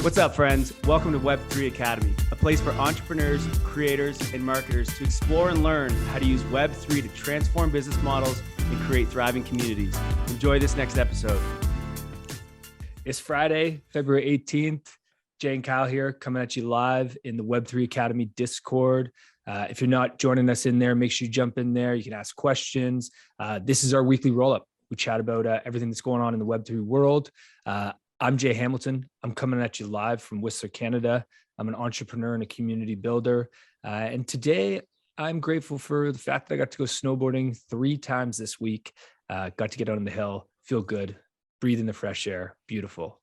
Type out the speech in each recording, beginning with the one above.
What's up, friends? Welcome to Web3 Academy, a place for entrepreneurs, creators, and marketers to explore and learn how to use Web3 to transform business models and create thriving communities. Enjoy this next episode. It's Friday, February 18th. Jay and Kyle here coming at you live in the Web3 Academy Discord. If you're not joining us in there, make sure you jump in there. You can ask questions. This is our weekly roll-up. We chat about everything that's going on in the Web3 world. I'm Jay Hamilton. I'm coming at you live from Whistler, Canada. I'm an entrepreneur and a community builder. And today I'm grateful for the fact that I got to go snowboarding 3 times this week. Got to get out on the hill, feel good, breathe in the fresh air. Beautiful.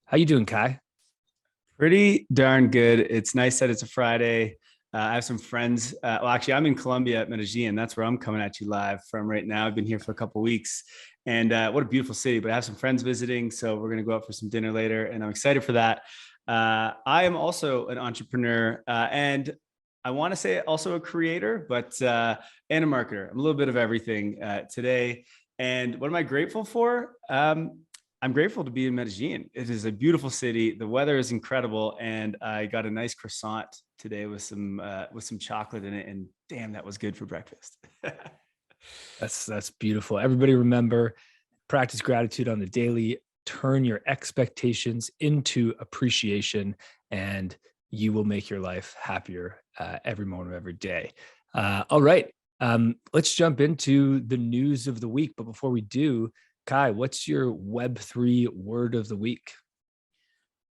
How you doing, Kai? Pretty darn good. It's nice that it's a Friday. I have some friends. Well, actually, I'm in Colombia at Medellin. That's where I'm coming at you live from right now. I've been here for a couple of weeks. And what a beautiful city, but I have some friends visiting. So we're going to go out for some dinner later. And I'm excited for that. I am also an entrepreneur and I want to say also a creator, but and a marketer. I'm a little bit of everything today. And what am I grateful for? I'm grateful to be in Medellin. It is a beautiful city. The weather is incredible. And I got a nice croissant today with some chocolate in it. And damn, that was good for breakfast. That's beautiful. Everybody remember, practice gratitude on the daily, turn your expectations into appreciation, and you will make your life happier every moment of every day. All right. Let's jump into the news of the week. But before we do, Kai, what's your Web3 word of the week?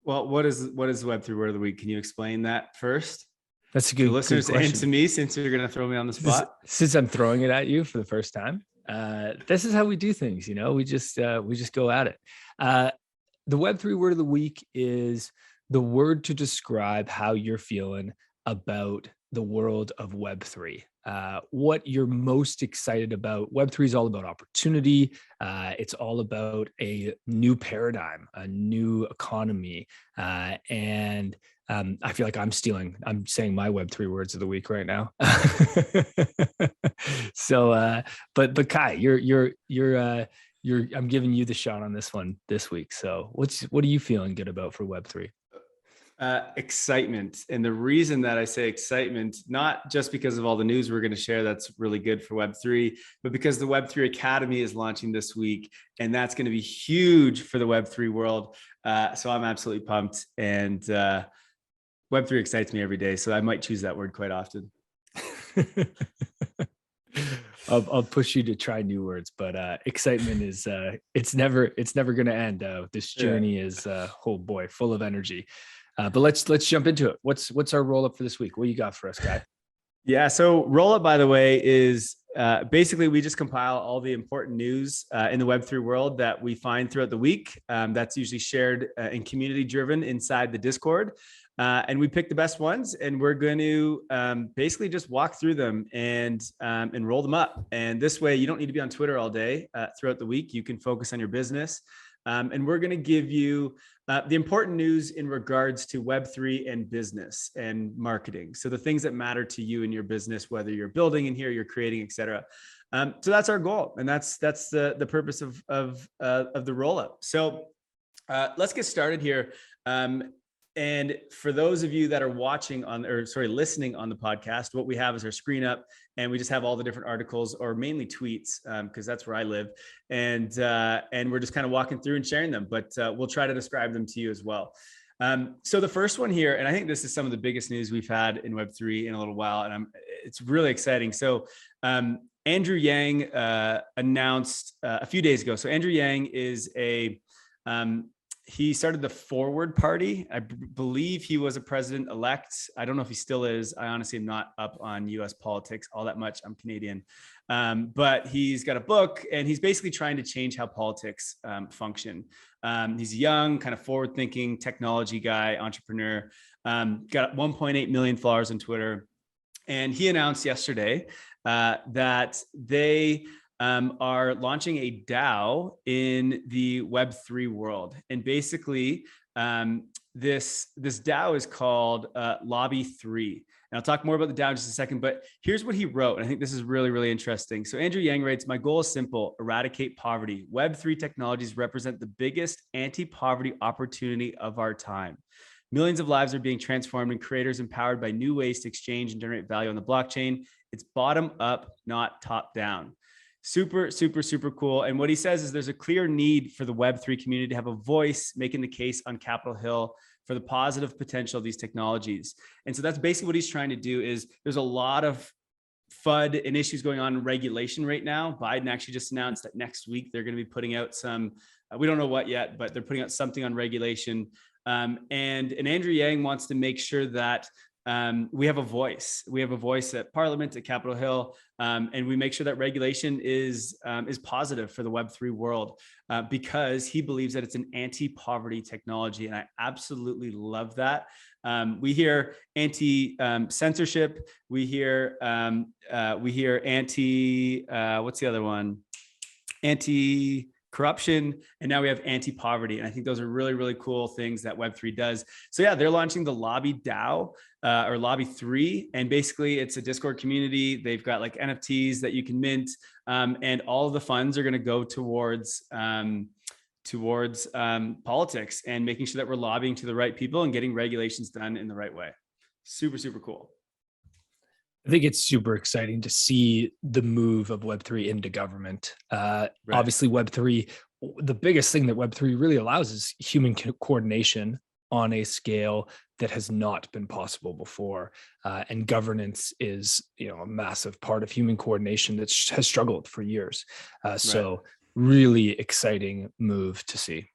Well, what is the Web3 word of the week? Can you explain that first? That's a good, listeners good question. And to me, since you're going to throw me on the spot. Since I'm throwing it at you for the first time, this is how we do things. You know, we just go at it. The Web3 word of the week is the word to describe how you're feeling about the world of Web3. What you're most excited about. Web3 is all about opportunity. It's all about a new paradigm, a new economy. And I feel like I'm saying my Web3 words of the week right now. So, but Kai, I'm giving you the shot on this one this week. So what are you feeling good about for Web3? Excitement. And the reason that I say excitement, not just because of all the news we're going to share that's really good for Web3, but because the Web3 Academy is launching this week, and that's going to be huge for the Web3 world. So I'm absolutely pumped, and Web3 excites me every day. So I might choose that word quite often. I'll push you to try new words, but excitement is it's never going to end. This journey is oh boy, full of energy. But let's jump into it. What's our roll up for this week? What you got for us, Kai? Yeah. So Rollup, by the way, is basically we just compile all the important news in the Web3 world that we find throughout the week. That's usually shared and community driven inside the Discord. And we pick the best ones, and we're going to basically just walk through them and roll them up. And this way, you don't need to be on Twitter all day throughout the week. You can focus on your business. And we're going to give you the important news in regards to Web3 and business and marketing. So the things that matter to you in your business, whether you're building in here, you're creating, et cetera. So that's our goal. And that's the purpose of the roll-up. So let's get started here. And for those of you that are listening on the podcast, what we have is our screen up, and we just have all the different articles, or mainly tweets, because that's where I live. And we're just kind of walking through and sharing them, but we'll try to describe them to you as well. So the first one here, and I think this is some of the biggest news we've had in Web3 in a little while, and it's really exciting. So Andrew Yang announced a few days ago. So Andrew Yang is he started the Forward Party. I believe he was a president-elect. I don't know if he still is. I honestly am not up on US politics all that much. I'm Canadian. But he's got a book, and he's basically trying to change how politics function. He's a young, kind of forward-thinking technology guy, entrepreneur, got 1.8 million followers on Twitter. And he announced yesterday that they are launching a DAO in the Web3 world. And basically, This DAO is called Lobby3. And I'll talk more about the DAO in just a second, but here's what he wrote. And I think this is really, really interesting. So Andrew Yang writes, my goal is simple: eradicate poverty. Web3 technologies represent the biggest anti-poverty opportunity of our time. Millions of lives are being transformed and creators empowered by new ways to exchange and generate value on the blockchain. It's bottom up, not top down. Super, super, super cool. And what he says is there's a clear need for the Web3 community to have a voice making the case on Capitol Hill for the positive potential of these technologies. And so that's basically what he's trying to do. Is there's a lot of FUD and issues going on in regulation right now. Biden actually just announced that next week they're going to be putting out some, we don't know what yet, but they're putting out something on regulation. And Andrew Yang wants to make sure that we have a voice. We have a voice at Parliament, at Capitol Hill, and we make sure that regulation is positive for the Web3 world, because he believes that it's an anti-poverty technology, and I absolutely love that. We hear anti-censorship. We hear anti. What's the other one? Anti-corruption, and now we have anti-poverty. And I think those are really, really cool things that Web3 does. So yeah, they're launching the Lobby DAO or Lobby3, and basically it's a Discord community. They've got like NFTs that you can mint, and all of the funds are going to go towards politics and making sure that we're lobbying to the right people and getting regulations done in the right way. Super, super cool. I think it's super exciting to see the move of Web3 into government. Right. Obviously, Web3, the biggest thing that Web3 really allows is human coordination on a scale that has not been possible before. And governance is, a massive part of human coordination that has struggled for years. So really exciting move to see.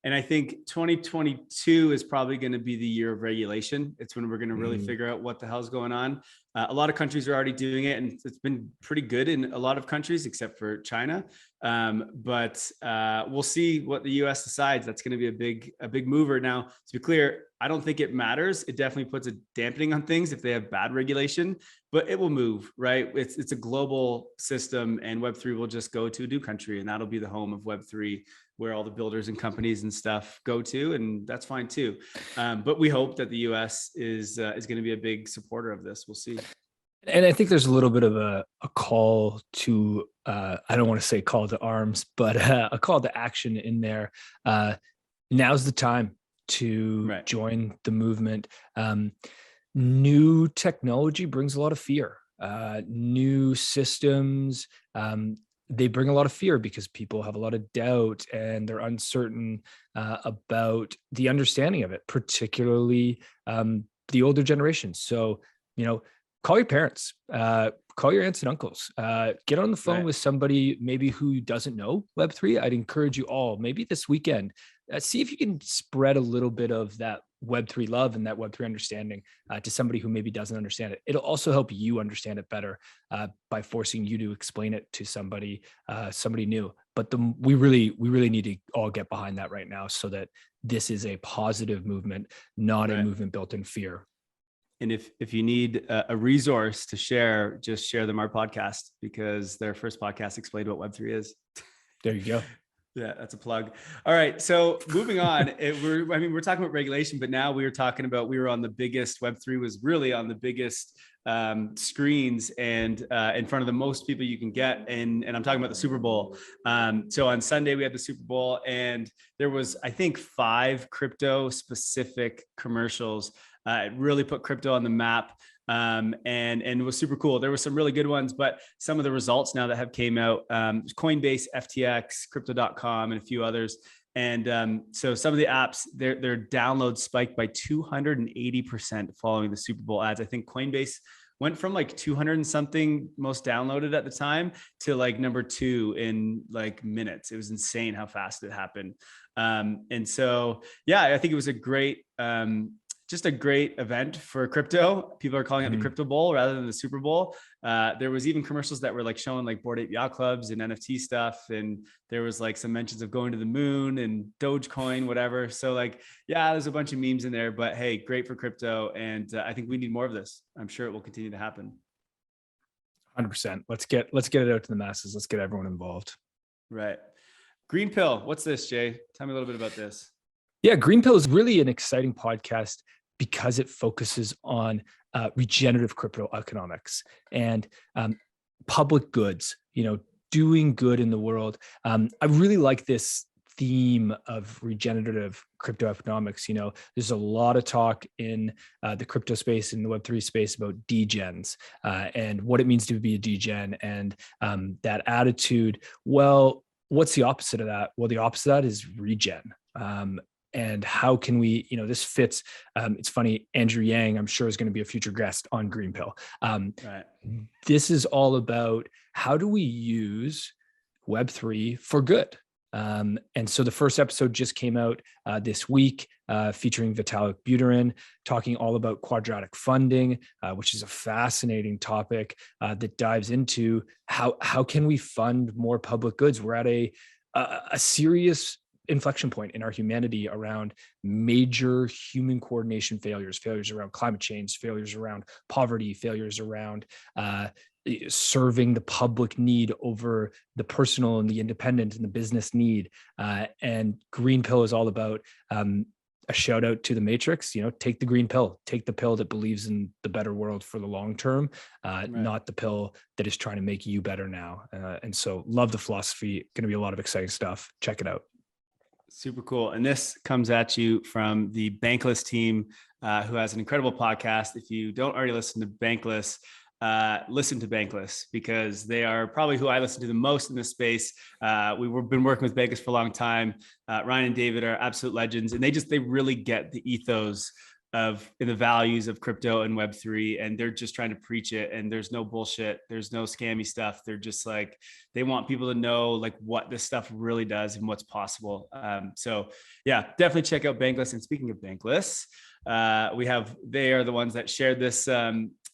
And I think 2022 is probably going to be the year of regulation. It's when we're going to really figure out what the hell's going on. A lot of countries are already doing it, and it's been pretty good in a lot of countries, except for China. But we'll see what the U.S. decides. That's going to be a big mover. Now, to be clear, I don't think it matters. It definitely puts a dampening on things if they have bad regulation, but it will move, right? It's a global system, and Web3 will just go to a new country, and that'll be the home of Web3, where all the builders and companies and stuff go to, and that's fine too. But we hope that the U.S. is going to be a big supporter of this. We'll see. And I think there's a little bit of a call to, I don't want to say call to arms, but a call to action in there. Now's the time to join the movement. New technology brings a lot of fear. New systems, they bring a lot of fear because people have a lot of doubt and they're uncertain about the understanding of it, particularly the older generations. So, call your parents, call your aunts and uncles, get on the phone with somebody maybe who doesn't know Web3. I'd encourage you all, maybe this weekend, see if you can spread a little bit of that Web3 love and that Web3 understanding to somebody who maybe doesn't understand it. It'll also help you understand it better by forcing you to explain it to somebody new. But we really need to all get behind that right now, so that this is a positive movement, not a movement built in fear. And if you need a resource to share, just share them our podcast, because their first podcast explained what Web3 is. There you go. Yeah, that's a plug. All right. So moving on, we're talking about regulation, but now we were on the biggest, Web3 was really on the biggest screens and in front of the most people you can get. And I'm talking about the Super Bowl. So on Sunday, we had the Super Bowl, and there was, I think, 5 crypto specific commercials. It really put crypto on the map. And it was super cool. There were some really good ones, but some of the results now that have came out, Coinbase, FTX, crypto.com, and a few others. And so some of the apps, their downloads spiked by 280% following the Super Bowl ads. I think Coinbase went from like 200 and something most downloaded at the time to like number 2 in like minutes. It was insane how fast it happened. And so, yeah, I think it was just a great event for crypto. People are calling it the Crypto Bowl rather than the Super Bowl. There was even commercials that were like showing like Bored Ape Yacht Clubs and NFT stuff. And there was like some mentions of going to the moon and Dogecoin, whatever. So like, yeah, there's a bunch of memes in there, but hey, great for crypto. And I think we need more of this. I'm sure it will continue to happen. 100%. Let's get it out to the masses. Let's get everyone involved. Right. Green pill. What's this, Jay? Tell me a little bit about this. Yeah, Green Pill is really an exciting podcast because it focuses on regenerative crypto economics and public goods, doing good in the world. I really like this theme of regenerative crypto economics. There's a lot of talk in the crypto space and the Web3 space about degens and what it means to be a degen and that attitude. Well, what's the opposite of that? Well, the opposite of that is regen. And how can we, this fits, it's funny, Andrew Yang, I'm sure is going to be a future guest on Green Pill. Right. This is all about how do we use Web3 for good? And so the first episode just came out this week, featuring Vitalik Buterin, talking all about quadratic funding, which is a fascinating topic that dives into how can we fund more public goods? We're at a serious inflection point in our humanity around major human coordination failures around climate change, failures around poverty, failures around serving the public need over the personal and the independent and the business need. And Green Pill is all about a shout out to the Matrix, take the green pill, take the pill that believes in the better world for the long term, not the pill that is trying to make you better now. And so love the philosophy. Going to be a lot of exciting stuff. Check it out. Super cool. And this comes at you from the Bankless team, who has an incredible podcast. If you don't already listen to Bankless, listen to Bankless because they are probably who I listen to the most in this space. We've been working with Bankless for a long time. Ryan and David are absolute legends, and they really get the ethos of and the values of crypto and Web3, and they're just trying to preach it. And there's no bullshit. There's no scammy stuff. They're just like, they want people to know like what this stuff really does and what's possible. So yeah, definitely check out Bankless. And speaking of Bankless, they are the ones that shared this,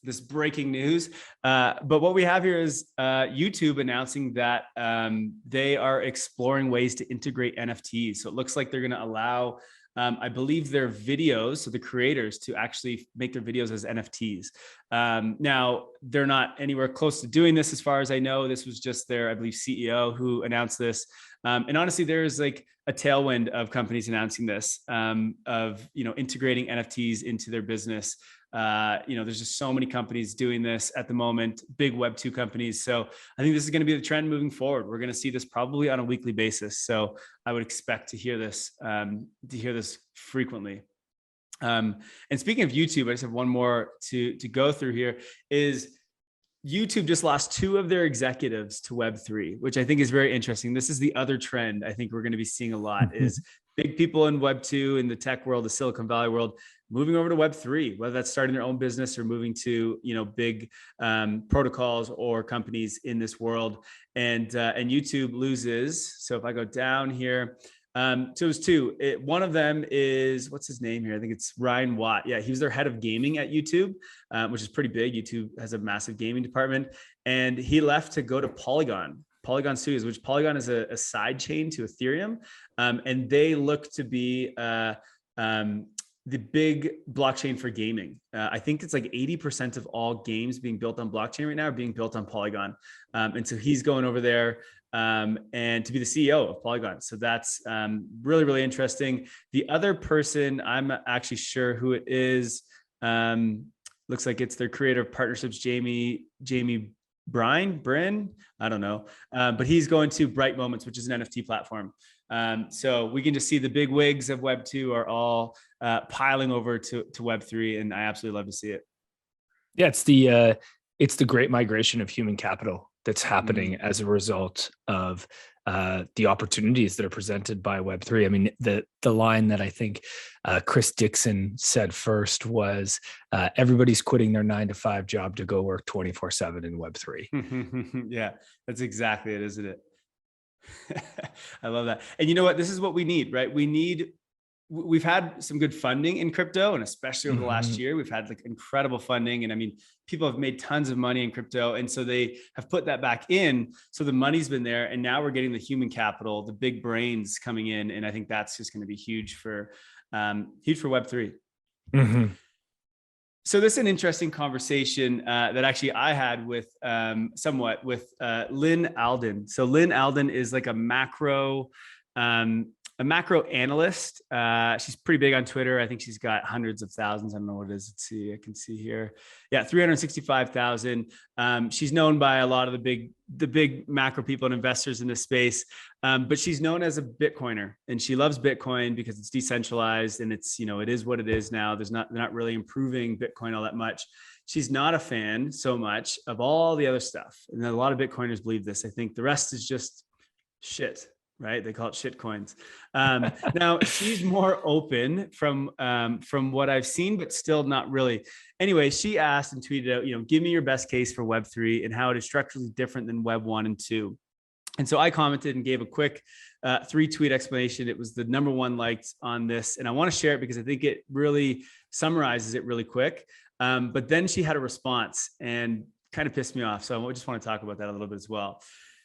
this breaking news. But what we have here is YouTube announcing that they are exploring ways to integrate NFTs. So it looks like they're going to allow I believe their videos, so the creators, to actually make their videos as NFTs. Now, they're not anywhere close to doing this as far as I know. This was just their, I believe, CEO who announced this. And honestly, there's like a tailwind of companies announcing this, of, integrating NFTs into their business. There's just so many companies doing this at the moment, big Web2 companies. So I think this is going to be the trend moving forward. We're going to see this probably on a weekly basis. So I would expect to hear this frequently. And speaking of YouTube, I just have one more to go through here. Is YouTube just lost 2 of their executives to Web3, which I think is very interesting. This is the other trend I think we're going to be seeing a lot is big people in Web2, in the tech world, the Silicon Valley world, moving over to Web3, whether that's starting their own business or moving to, big protocols or companies in this world. And YouTube loses. So if I go down here, so it was 2. One of them is, what's his name here? I think it's Ryan Watt. Yeah, he was their head of gaming at YouTube, which is pretty big. YouTube has a massive gaming department. And he left to go to Polygon Studios, which Polygon is a side chain to Ethereum. And they look to be the big blockchain for gaming. I think it's like 80% of all games being built on blockchain right now are being built on Polygon. And so he's going over there and to be the CEO of Polygon. So that's really, really interesting. The other person, I'm actually sure who it is. Looks like it's their creator of partnerships, Jamie Brin, I don't know. But he's going to Bright Moments, which is an NFT platform. So we can just see the big wigs of Web2 are all piling over to Web3, and I absolutely love to see it. Yeah, it's the great migration of human capital that's happening as a result of the opportunities that are presented by Web3. I mean, the line that I think Chris Dixon said first was, everybody's quitting their 9-to-5 job to go work 24/7 in Web3. Yeah, that's exactly it, isn't it? I love that. And you know what? This is what we need, right? We've had some good funding in crypto, and especially over the last year, we've had like incredible funding. And I mean, people have made tons of money in crypto. And so they have put that back in. So the money's been there, and now we're getting the human capital, the big brains coming in. And I think that's just going to be huge for Web3. So this is an interesting conversation that actually I had with Lynn Aldon. So Lynn Aldon is like a macro a macro analyst. She's pretty big on Twitter. I think she's got hundreds of thousands. I don't know what it is. Let's see. I can see here. Yeah, 365,000. She's known by a lot of the big macro people and investors in this space. But she's known as a Bitcoiner, and she loves Bitcoin because it's decentralized and it's, it is what it is now. They're not really improving Bitcoin all that much. She's not a fan so much of all the other stuff. And a lot of Bitcoiners believe this. I think the rest is just shit, right? They call it shit coins. Now she's more open from what I've seen, but still not really. Anyway, she asked and tweeted out, give me your best case for Web3 and how it is structurally different than Web 1 and 2. And so I commented and gave a quick 3-tweet explanation. It was the #1 liked on this. And I want to share it because I think it really summarizes it really quick. But then she had a response and kind of pissed me off. So I just want to talk about that a little bit as well.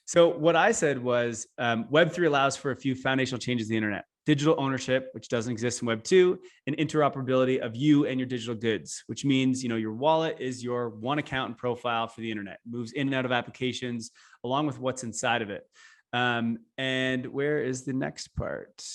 So what I said was Web3 allows for a few foundational changes to the internet: digital ownership, which doesn't exist in Web 2, and interoperability of you and your digital goods, which means, your wallet is your one account and profile for the internet. It moves in and out of applications along with what's inside of it. And where is the next part?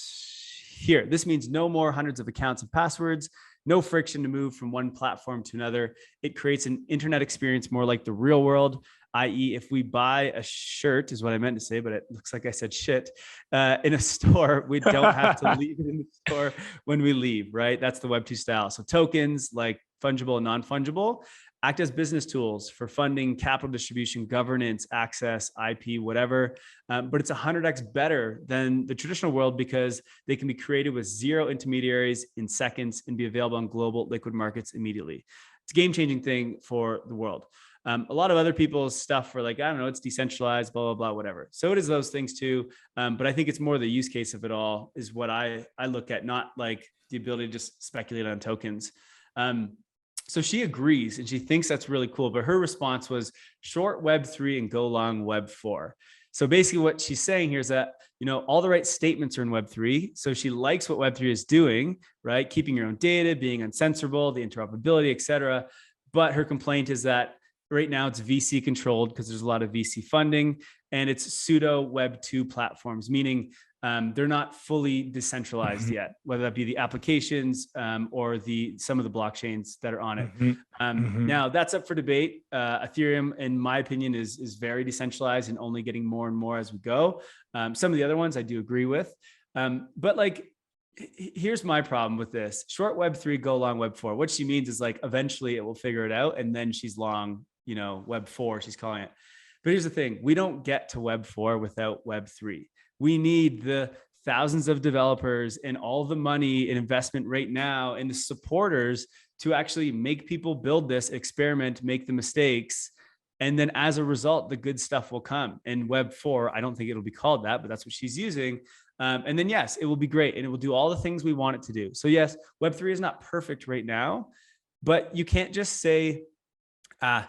Here, this means no more hundreds of accounts and passwords, no friction to move from one platform to another. It creates an internet experience more like the real world, i.e. if we buy a shirt, is what I meant to say, but it looks like I said shit, in a store, we don't have to leave it in the store when we leave, right? That's the Web 2 style. So tokens like fungible and non-fungible act as business tools for funding, capital distribution, governance, access, IP, whatever. But it's 100x better than the traditional world because they can be created with zero intermediaries in seconds and be available on global liquid markets immediately. It's a game-changing thing for the world. A lot of other people's stuff were like, I don't know, it's decentralized, blah, blah, blah, whatever. So it is those things too. But I think it's more the use case of it all is what I look at, not like the ability to just speculate on tokens. So she agrees and she thinks that's really cool. But her response was short Web3 and go long Web 4. So basically what she's saying here is that, all the right statements are in Web3. So she likes what Web3 is doing, right? Keeping your own data, being uncensorable, the interoperability, et cetera. But her complaint is that right now it's VC controlled because there's a lot of VC funding and it's pseudo Web 2 platforms, meaning they're not fully decentralized yet, whether that be the applications or some of the blockchains that are on it. Now that's up for debate. Ethereum, in my opinion, is very decentralized and only getting more and more as we go. Some of the other ones I do agree with, but here's my problem with this: short Web 3, go long Web 4. What she means is eventually it will figure it out, and then she's long, Web 4, she's calling it. But here's the thing: we don't get to Web 4 without Web 3. We need the thousands of developers and all the money and investment right now and the supporters to actually make people build this, experiment, make the mistakes. And then as a result, the good stuff will come. And Web 4, I don't think it'll be called that, but that's what she's using. And then, yes, it will be great. And it will do all the things we want it to do. So yes, Web 3 is not perfect right now, but you can't just say,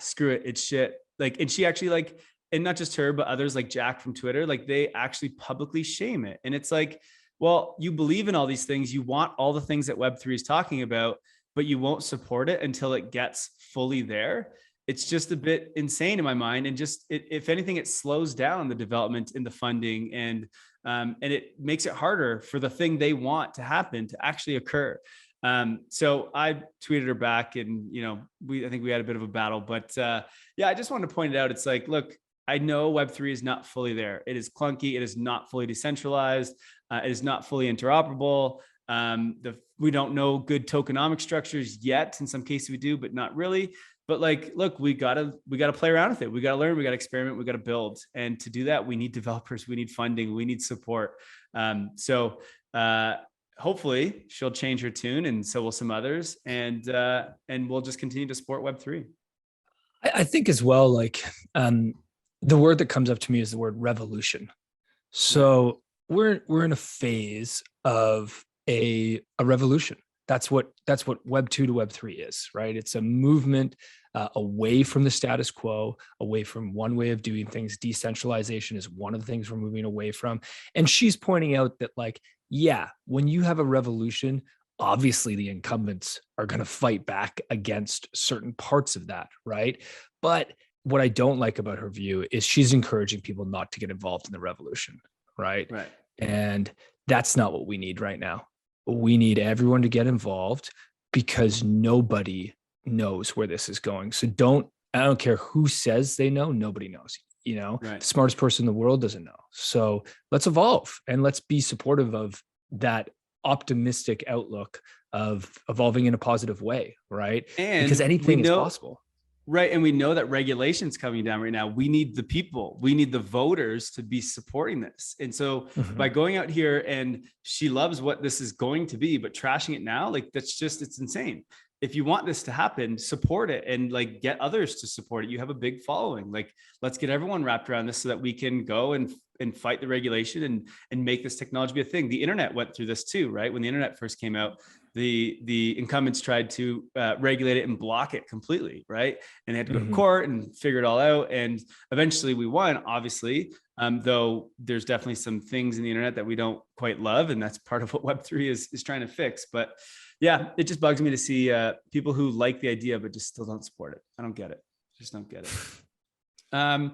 screw it, it's shit. And she actually and not just her, but others like Jack from Twitter, they actually publicly shame it. And it's well, you believe in all these things. You want all the things that Web3 is talking about, but you won't support it until it gets fully there. It's just a bit insane in my mind. And if anything, it slows down the development and the funding and it makes it harder for the thing they want to happen to actually occur. So I tweeted her back and, I think we had a bit of a battle, but yeah, I just wanted to point it out. It's look, I know Web3 is not fully there. It is clunky. It is not fully decentralized. It is not fully interoperable. We don't know good tokenomic structures yet. In some cases we do, but not really. But look, we gotta play around with it. We gotta learn. We gotta experiment. We gotta build. And to do that, we need developers. We need funding. We need support. So hopefully she'll change her tune, and so will some others. And we'll just continue to support Web3. I think as well, the word that comes up to me is the word revolution. So we're in a phase of a revolution. That's what Web 2 to Web 3 is, right? It's a movement away from the status quo, away from one way of doing things. Decentralization is one of the things we're moving away from. And she's pointing out that when you have a revolution, obviously the incumbents are going to fight back against certain parts of that, right? But what I don't like about her view is she's encouraging people not to get involved in the revolution, right? Right. And That's not what we need right now. We need everyone to get involved because nobody knows where this is going. So I don't care who says they know, nobody knows. The smartest person in the world doesn't know. So let's evolve and let's be supportive of that optimistic outlook of evolving in a positive way, right? And because anything is possible. Right. And we know that regulation's coming down right now. We need the people, we need the voters to be supporting this. And so by going out here, and she loves what this is going to be, but trashing it now, like it's insane. If you want this to happen, support it and like get others to support it. You have a big following. Like, let's get everyone wrapped around this so that we can go and fight the regulation and make this technology be a thing. The internet went through this too, right? When the internet first came out, the incumbents tried to regulate it and block it completely, right? And they had to go to court and figure it all out. And eventually we won, obviously, though there's definitely some things in the internet that we don't quite love. And that's part of what Web3 is trying to fix. But yeah, it just bugs me to see people who like the idea, but just still don't support it. I don't get it. Just don't get it.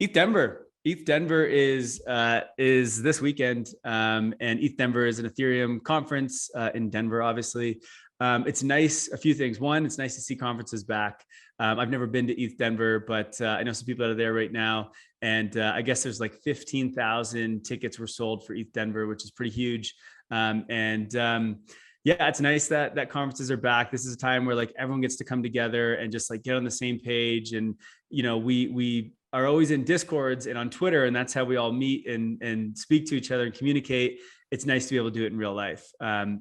ETH Denver. ETH Denver is this weekend, and ETH Denver is an Ethereum conference in Denver, obviously. It's nice, a few things. One, it's nice to see conferences back. I've never been to ETH Denver, but I know some people that are there right now. And I guess there's like 15,000 tickets were sold for ETH Denver, which is pretty huge. Yeah, it's nice that conferences are back. This is a time where like everyone gets to come together and just like get on the same page. And, we are always in Discords and on Twitter, and that's how we all meet and speak to each other and communicate. It's nice to be able to do it in real life.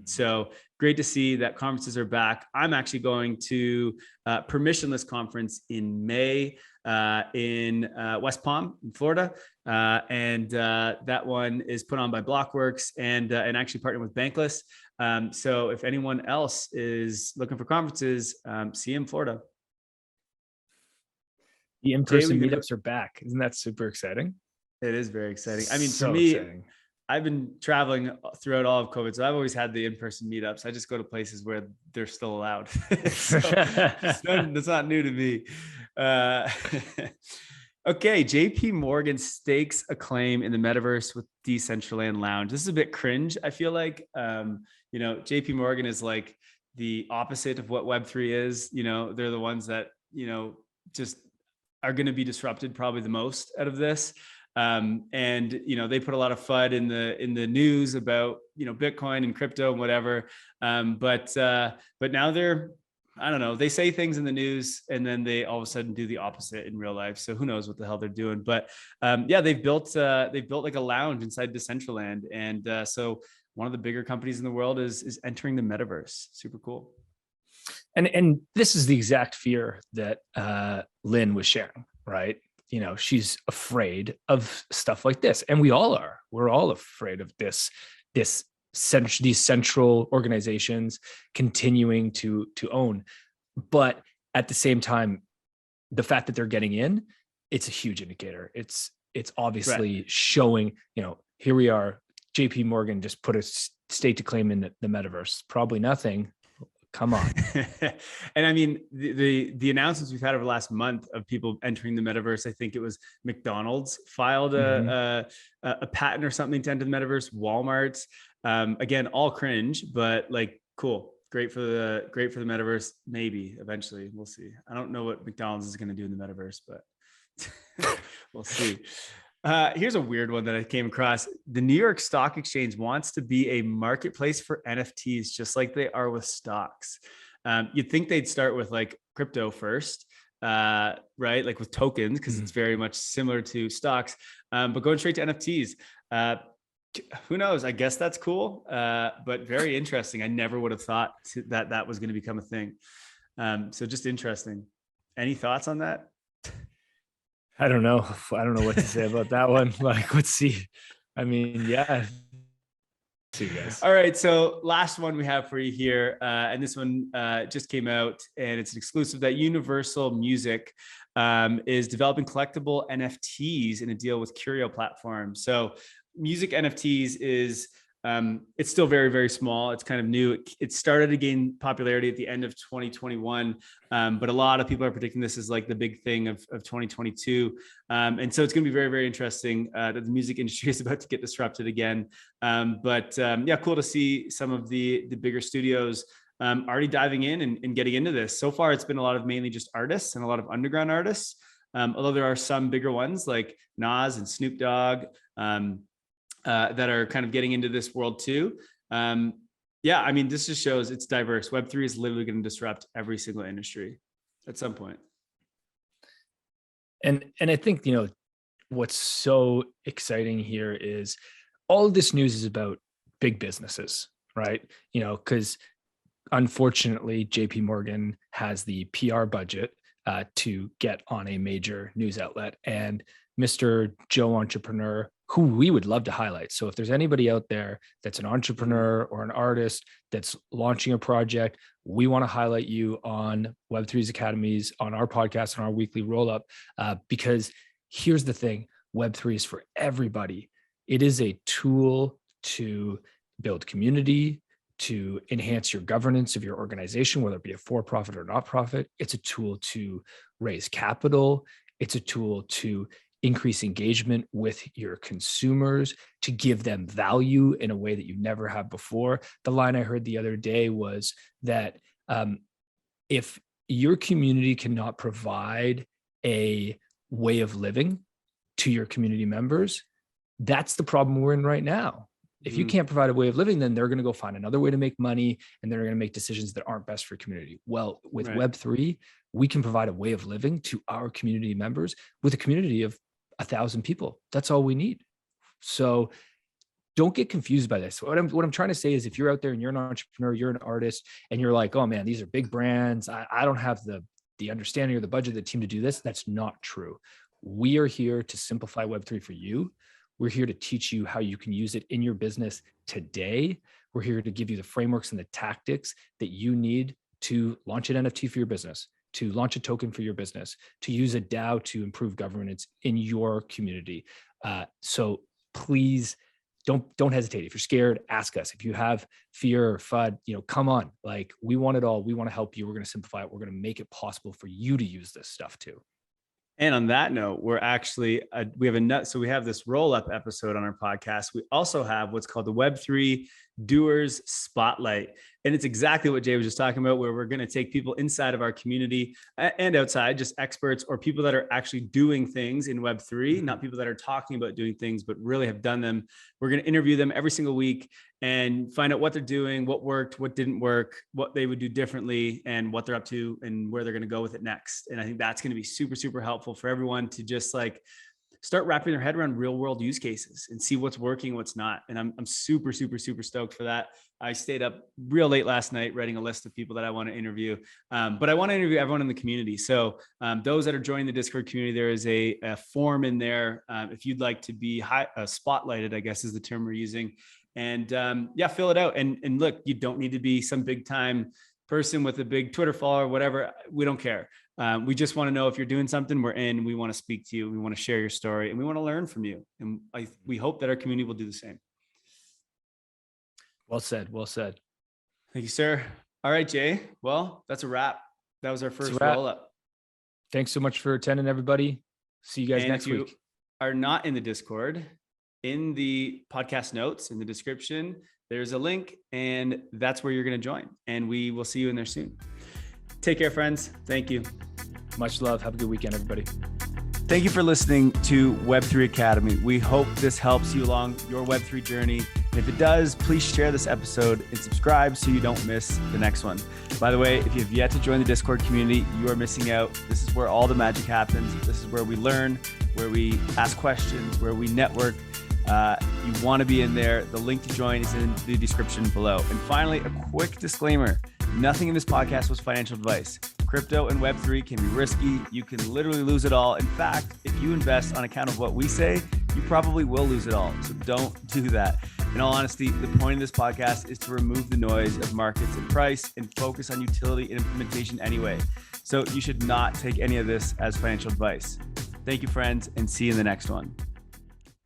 So great to see that conferences are back. I'm actually going to Permissionless conference in May in West Palm, in Florida. That one is put on by Blockworks and actually partnered with Bankless. So if anyone else is looking for conferences, see you in Florida. The in-person meetups are back. Isn't that super exciting? It is very exciting. I mean, So for me, exciting. I've been traveling throughout all of COVID, so I've always had the in-person meetups. I just go to places where they're still allowed. So that's not new to me. Okay, JP Morgan stakes a claim in the metaverse with Decentraland Lounge. This is a bit cringe, I feel like. JP Morgan is like the opposite of what Web3 is. They're the ones that, just are going to be disrupted probably the most out of this. They put a lot of FUD in the news about, Bitcoin and crypto and whatever. But now I don't know, they say things in the news and then they all of a sudden do the opposite in real life. So who knows what the hell they're doing, but they've built like a lounge inside Decentraland. And so one of the bigger companies in the world is entering the metaverse. Super cool. And this is the exact fear that Lynn was sharing, right? She's afraid of stuff like this. And we all are. We're all afraid of these central organizations continuing to own. But at the same time, the fact that they're getting in, it's a huge indicator. It's obviously showing, here we are. JP Morgan just put a stake to claim in the metaverse. Probably nothing. Come on. And I mean, the announcements we've had over the last month of people entering the metaverse, I think it was McDonald's filed a patent or something to enter the metaverse, Walmart, again, all cringe, but like, cool. Great for the metaverse. Maybe eventually we'll see. I don't know what McDonald's is going to do in the metaverse, but we'll see. Here's a weird one that I came across. The New York Stock Exchange wants to be a marketplace for NFTs, just like they are with stocks. You'd think they'd start with like crypto first, right? Like with tokens, because it's very much similar to stocks, but going straight to NFTs. Who knows? I guess that's cool, but very interesting. I never would have thought that was going to become a thing. So just interesting. Any thoughts on that? I don't know what to say about that one. Like, let's see. I mean, yeah. See you guys. All right. So last one we have for you here. And this one just came out and it's an exclusive that Universal Music is developing collectible NFTs in a deal with Curio platform. So music NFTs is It's still very, very small. It's kind of new. It started to gain popularity at the end of 2021, but a lot of people are predicting this as like the big thing of 2022. And so it's going to be very, very interesting that the music industry is about to get disrupted again. Yeah, cool to see some of the bigger studios already diving in and getting into this. So far, it's been a lot of mainly just artists and a lot of underground artists. Although there are some bigger ones like Nas and Snoop Dogg that are kind of getting into this world too. Yeah, I mean, this just shows it's diverse. Web3 is literally going to disrupt every single industry at some point. And I think, you know, what's so exciting here is all of this news is about big businesses, right? You know, because unfortunately, JP Morgan has the PR budget to get on a major news outlet, and Mr. Joe Entrepreneur, who we would love to highlight. So if there's anybody out there that's an entrepreneur or an artist that's launching a project, we want to highlight you on Web3's Academies, on our podcast, on our weekly Rollup, because here's the thing, Web3 is for everybody. It is a tool to build community, to enhance your governance of your organization, whether it be a for-profit or not-profit. It's a tool to raise capital. It's a tool to increase engagement with your consumers, to give them value in a way that you never have before. The line I heard the other day was that if your community cannot provide a way of living to your community members, that's the problem we're in right now. If you can't provide a way of living, then they're going to go find another way to make money, and they're going to make decisions that aren't best for your community. Well, with Web3, we can provide a way of living to our community members with a community of 1,000 people. That's all we need. So don't get confused by this. What I'm trying to say is, if you're out there and you're an entrepreneur, you're an artist, and you're like, oh man, these are big brands, I don't have the understanding or the budget of the team to do this. That's not true. We are here to simplify Web3 for you. We're here to teach you how you can use it in your business today. We're here to give you the frameworks and the tactics that you need to launch an NFT for your business, to launch a token for your business, to use a DAO to improve governance in your community. So please don't hesitate. If you're scared, ask us. If you have fear or FUD, you know, come on. Like, we want it all. We want to help you. We're going to simplify it. We're going to make it possible for you to use this stuff too. And on that note, we're actually, we have this Rollup episode on our podcast. We also have what's called the Web3 Doers Spotlight. And it's exactly what Jay was just talking about, where we're going to take people inside of our community and outside, just experts or people that are actually doing things in Web3, not people that are talking about doing things, but really have done them. We're going to interview them every single week and find out what they're doing, what worked, what didn't work, what they would do differently, and what they're up to and where they're going to go with it next. And I think that's going to be super, super helpful for everyone to just like start wrapping their head around real world use cases and see what's working, what's not. And I'm super, super, super stoked for that. I stayed up real late last night writing a list of people that I want to interview, but I want to interview everyone in the community. So those that are joining the Discord community, there is a form in there if you'd like to be spotlighted, I guess is the term we're using. And yeah, fill it out. And look, you don't need to be some big time person with a big Twitter follower or whatever. We don't care. We just want to know if you're doing something, we're in, we want to speak to you. We want to share your story and we want to learn from you. And we hope that our community will do the same. Well said. Well said. Thank you, sir. All right, Jay. Well, that's a wrap. That was our first Rollup. Thanks so much for attending, everybody. See you guys next week. If you are not in the Discord, in the podcast notes, in the description, there's a link, and that's where you're going to join. And we will see you in there soon. Take care, friends. Thank you. Much love. Have a good weekend, everybody. Thank you for listening to Web3 Academy. We hope this helps you along your Web3 journey. And if it does, please share this episode and subscribe so you don't miss the next one. By the way, if you have yet to join the Discord community, you are missing out. This is where all the magic happens. This is where we learn, where we ask questions, where we network. You want to be in there. The link to join is in the description below. And finally, a quick disclaimer. Nothing in this podcast was financial advice. Crypto and Web3 can be risky. You can literally lose it all. In fact, if you invest on account of what we say, you probably will lose it all. So don't do that. In all honesty, the point of this podcast is to remove the noise of markets and price and focus on utility and implementation anyway. So you should not take any of this as financial advice. Thank you, friends, and see you in the next one.